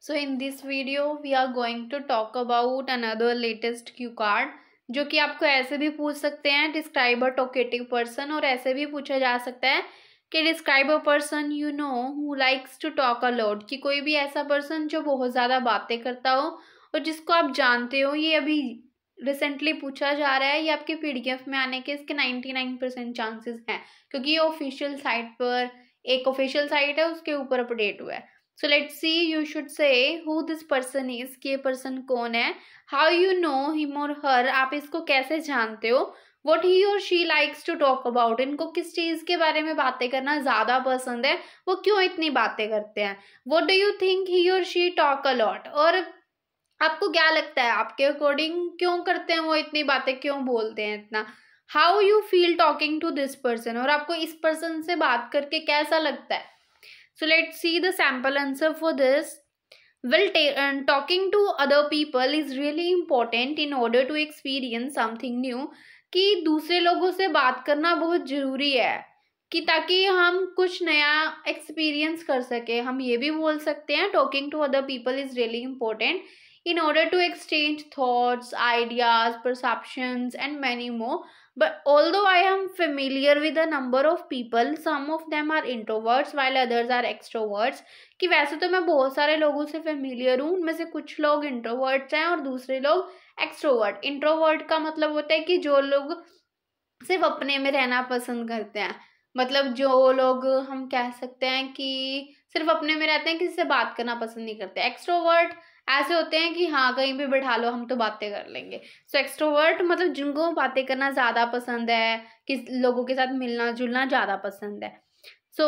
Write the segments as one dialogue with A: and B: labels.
A: So in this video we are going to talk about another latest cue card जो कि आपको ऐसे भी पूछ सकते हैं डिस्क्राइब अ टॉकेटिव पर्सन, और ऐसे भी पूछा जा सकता है कि describe a person you know who likes to talk a lot, कि कोई भी ऐसा पर्सन जो बहुत ज़्यादा बातें करता हो और जिसको आप जानते हो। ये अभी रिसेंटली पूछा जा रहा है, ये आपके पीडीएफ में आने के इसके 99% चांसेस हैं, क्योंकि ये ऑफिशियल साइट पर, एक ऑफिशियल साइट है उसके ऊपर अपडेट हुआ है। So let's see, you should say who this person is, कि ये पर्सन कौन है, हाउ यू नो हिम और हर, आप इसको कैसे जानते हो, वट ही और she likes to talk about, इनको किस चीज के बारे में बातें करना ज्यादा पसंद है, वो क्यों इतनी बातें करते हैं, what do you think he और शी टॉक अ लॉट, और आपको क्या लगता है आपके अकॉर्डिंग क्यों करते हैं, वो इतनी बातें क्यों बोलते हैं इतना, how you feel talking to this person, और आपको इस पर्सन से बात करके कैसा लगता है। So let's see the sample answer for this. Well, talking to other people is really important in order to experience something new. कि दूसरे लोगों से बात करना बहुत ज़रूरी है कि ताकि हम कुछ नया एक्सपीरियंस कर सके। हम ये भी बोल सकते हैं talking to other people is really important in order to exchange thoughts, ideas, perceptions and many more. But although I am familiar with a number of people, some of them are introverts while others are extroverts. कि वैसे तो मैं बहुत सारे लोगों से familiar हूँ, उनमें से कुछ लोग इंट्रोवर्ट्स हैं और दूसरे लोग एक्सट्रोवर्ट। इंट्रोवर्ट का मतलब होता है कि जो लोग सिर्फ अपने में रहना पसंद करते हैं, मतलब जो लोग हम कह सकते हैं कि सिर्फ अपने में रहते हैं, किसी से बात करना पसंद नहीं करते। एक्सट्रोवर्ट ऐसे होते हैं कि हाँ कहीं भी बैठा लो हम तो बातें कर लेंगे। सो एक्सट्रोवर्ट मतलब जिनको बातें करना ज़्यादा पसंद है, किस लोगों के साथ मिलना जुलना ज़्यादा पसंद है। So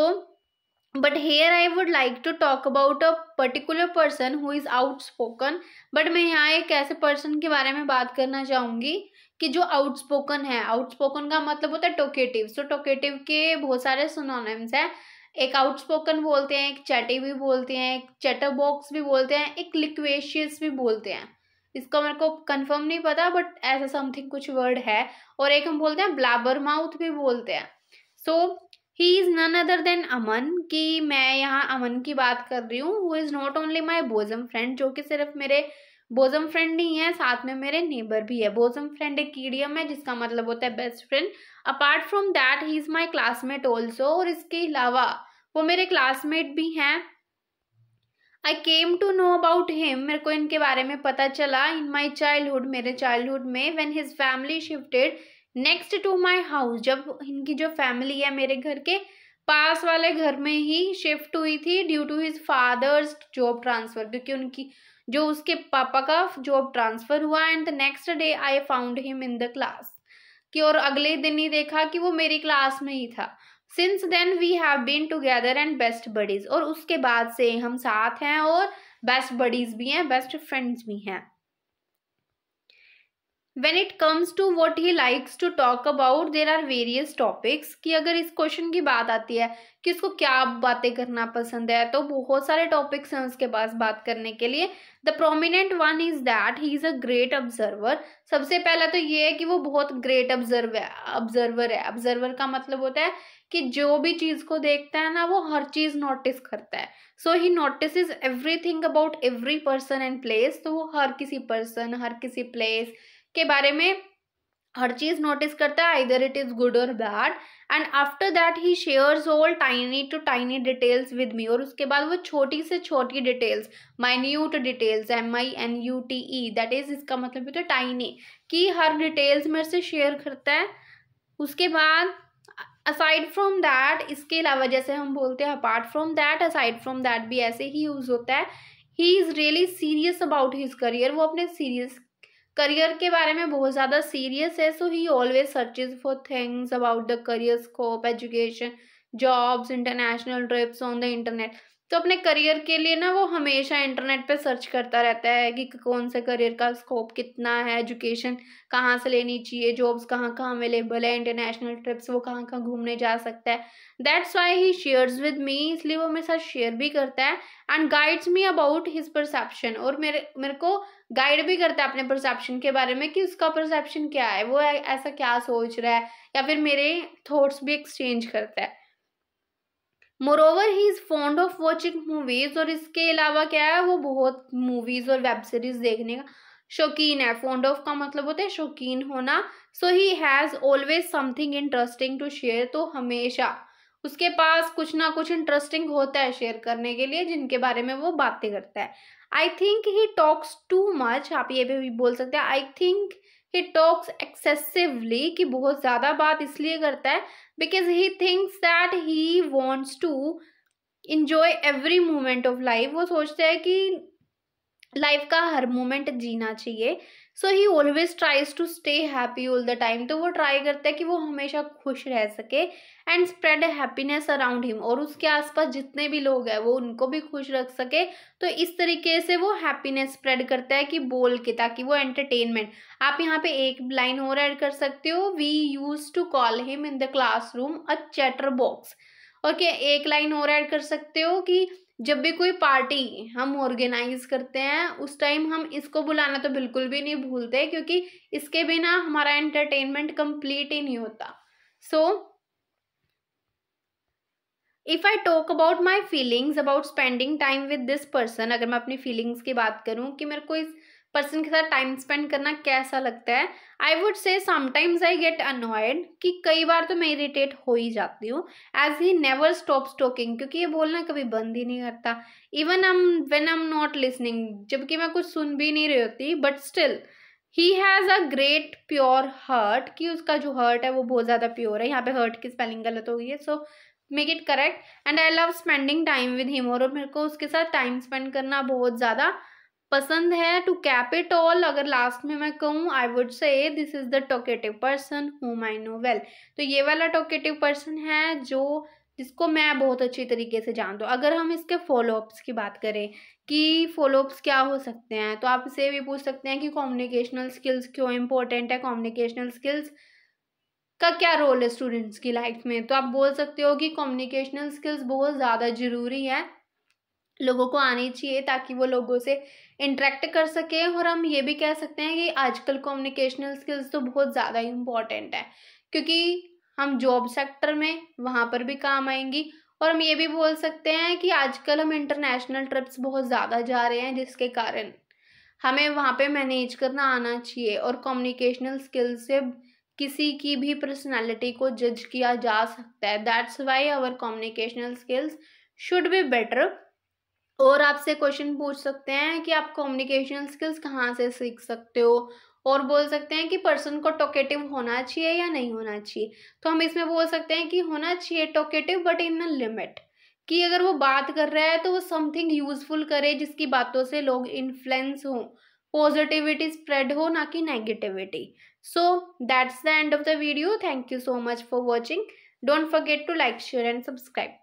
A: but here I would like to talk about a particular person who is outspoken. But मैं यहाँ एक ऐसे पर्सन के बारे में बात करना चाहूँगी कि जो आउटस्पोकन है। आउटस्पोकन का मतलब होता है टोकेटिव। सो टोकेटिव के बहुत सारे सिनोनिम्स हैं। एक आउटस्पोकन बोलते हैं, एक चैटी भी बोलते हैं, एक चैटर बॉक्स भी बोलते हैं, एक लिक्वेशियस भी बोलते हैं। इसका मेरे को कंफर्म नहीं पता बट ऐसा समथिंग कुछ वर्ड है। और एक हम बोलते हैं ब्लैबर माउथ भी बोलते हैं। So he is none other than Aman, कि मैं यहाँ अमन की बात कर रही हूँ। Who is not only my bosom friend, जो कि सिर्फ मेरे बोजम फ्रेंड नहीं है, साथ में मेरे नेबर भी है। बोजम फ्रेंड एक ईडियम है जिसका मतलब होता है best friend. Apart from that he is my classmate also, और इसके अलावा वो मेरे क्लासमेट भी हैं। I came to know about him, मेरे को इनके बारे में पता चला इन माई चाइल्डहुड, मेरे चाइल्डहुड में, when his family shifted next to my house, जब इनकी जो फैमिली है मेरे घर के पास वाले घर में ही शिफ्ट हुई थी due to his father's job transfer, क्योंकि उनकी जो उसके पापा का जॉब ट्रांसफर हुआ। And the next day I found him in the class, कि और अगले दिन ही देखा कि वो मेरी क्लास में ही था। Since then we have been together and best buddies, और उसके बाद से हम साथ हैं और बेस्ट बडीज भी हैं, बेस्ट फ्रेंड्स भी हैं। When it comes to what he likes to talk about, there are various topics, कि अगर इस क्वेश्चन की बात आती है कि उसको क्या बातें करना पसंद है, तो बहुत सारे टॉपिक्स हैं उसके पास बात करने के लिए। The prominent one is that he is a great observer. सबसे पहला तो ये है कि वो बहुत ग्रेट ऑब्जर्वर है। ऑब्जर्वर का मतलब होता है कि जो भी चीज़ को देखता है ना, वो हर चीज़ नोटिस करता है। So he notice everything about every person and place, तो वो हर किसी पर्सन, हर किसी प्लेस के बारे में हर चीज नोटिस करता है, आइदर इट इज गुड और bad. And after that he shares all tiny to tiny details with me, और उसके बाद वो छोटी से छोटी details, minute details, MINUTE, that is इसका मतलब होता है टाइनी, कि हर डिटेल्स मेरे से शेयर करता है। उसके बाद असाइड फ्रॉम दैट, इसके अलावा जैसे हम बोलते हैं apart from that, aside from that भी ऐसे ही यूज होता है। He is really serious about his career, वो अपने सीरियस करियर के बारे में बहुत ज़्यादा सीरियस है। So he always searches for things about the career scope, education, jobs, international trips on the internet. तो अपने करियर के लिए ना वो हमेशा इंटरनेट पे सर्च करता रहता है कि कौन से करियर का स्कोप कितना है, एजुकेशन कहाँ से लेनी चाहिए, जॉब्स कहाँ कहाँ अवेलेबल है, इंटरनेशनल ट्रिप्स वो कहाँ कहाँ घूमने जा सकता है। That's why he shares with me, इसलिए वो मेरे साथ शेयर भी करता है। And guides me about his perception, और मेरे को गाइड भी करता है अपने परसेप्शन के बारे में कि उसका परसेप्शन क्या है, वो ऐसा क्या सोच रहा है, या फिर मेरे थॉट्स भी एक्सचेंज करता है। Moreover he is fond of watching movies, और इसके अलावा क्या है, वो बहुत मूवीज और वेब सीरीज देखने का शौकीन है। फॉन्ड ऑफ का मतलब होता है शौकीन होना। So he has always something interesting to share, तो हमेशा उसके पास कुछ ना कुछ इंटरेस्टिंग होता है शेयर करने के लिए, जिनके बारे में वो बातें करता है। I think he talks too much, आप ये भी बोल सकते हैं I think he talks excessively, कि बहुत ज्यादा बात इसलिए करता है because he thinks that he wants to enjoy every moment of life. वो सोचता है कि लाइफ का हर मोमेंट जीना चाहिए। So he always tries to stay happy all the time, तो वो ट्राई करता है कि वो हमेशा खुश रह सके and spread happiness around him, और उसके आसपास जितने भी लोग हैं वो उनको भी खुश रख सके। तो इस तरीके से वो हैप्पीनेस स्प्रेड करता है कि बोल के, ताकि वो एंटरटेनमेंट। आप यहाँ पे एक लाइन और ऐड कर सकते हो, we use to call him in the classroom a chatter box. Okay, एक लाइन और ऐड कर सकते हो कि जब भी कोई पार्टी हम ऑर्गेनाइज करते हैं उस टाइम हम इसको बुलाना तो बिल्कुल भी नहीं भूलते, क्योंकि इसके बिना हमारा एंटरटेनमेंट कंप्लीट ही नहीं होता। So if I talk about my feelings about spending time with this person, अगर मैं अपनी फीलिंग्स की बात करूं कि मेरे को इस पर्सन के साथ टाइम स्पेंड करना कैसा लगता है, I would say sometimes I get annoyed, कि कई बार तो मैं इरिटेट हो ही जाती हूँ, as he never stops talking, क्योंकि ये बोलना कभी बंद ही नहीं करता। Even when I am not listening, जबकि मैं कुछ सुन भी नहीं रही होती, but still he has a great pure heart, कि उसका जो हर्ट है वो बहुत ज़्यादा प्योर है। यहाँ पे हर्ट की स्पेलिंग गलत हो गई है, so make it correct. And I love spending time with him, और मेरे को उसके साथ टाइम स्पेंड करना बहुत ज़्यादा पसंद है। टू कैप इट ऑल, अगर लास्ट में मैं कहूँ, I would say this is the talkative person whom I know well, तो ये वाला टॉकेटिव पर्सन है जो जिसको मैं बहुत अच्छी तरीके से जानता हूँ। अगर हम इसके फॉलोअप्स की बात करें कि फॉलोअप्स क्या हो सकते हैं, तो आप इसे भी पूछ सकते हैं कि कम्युनिकेशनल स्किल्स क्यों इंपॉर्टेंट है, कम्युनिकेशनल स्किल्स का क्या रोल है स्टूडेंट्स की लाइफ में। तो आप बोल सकते हो कि कम्युनिकेशनल स्किल्स बहुत ज़्यादा ज़रूरी है, लोगों को आनी चाहिए ताकि वो लोगों से इंटरेक्ट कर सके। और हम ये भी कह सकते हैं कि आजकल कम्युनिकेशनल स्किल्स तो बहुत ज़्यादा इम्पॉर्टेंट है, क्योंकि हम जॉब सेक्टर में वहाँ पर भी काम आएंगी। और हम ये भी बोल सकते हैं कि आजकल हम इंटरनेशनल ट्रिप्स बहुत ज़्यादा जा रहे हैं, जिसके कारण हमें वहाँ पे मैनेज करना आना चाहिए। और कम्युनिकेशनल स्किल्स से किसी की भी पर्सनालिटी को जज किया जा सकता है। That's why our communicational skills should be better. और आपसे क्वेश्चन पूछ सकते हैं कि आप कम्युनिकेशन स्किल्स कहाँ से सीख सकते हो, और बोल सकते हैं कि पर्सन को टॉकेटिव होना चाहिए या नहीं होना चाहिए। तो हम इसमें बोल सकते हैं कि होना चाहिए talkative, but in a limit, कि अगर वो बात कर रहा है तो वो समथिंग यूजफुल करे जिसकी बातों से लोग इन्फ्लुएंस हो, पॉजिटिविटी स्प्रेड हो, ना कि negativity. So that's the end of the video. Thank you so much for watching. Don't forget to like, share and subscribe.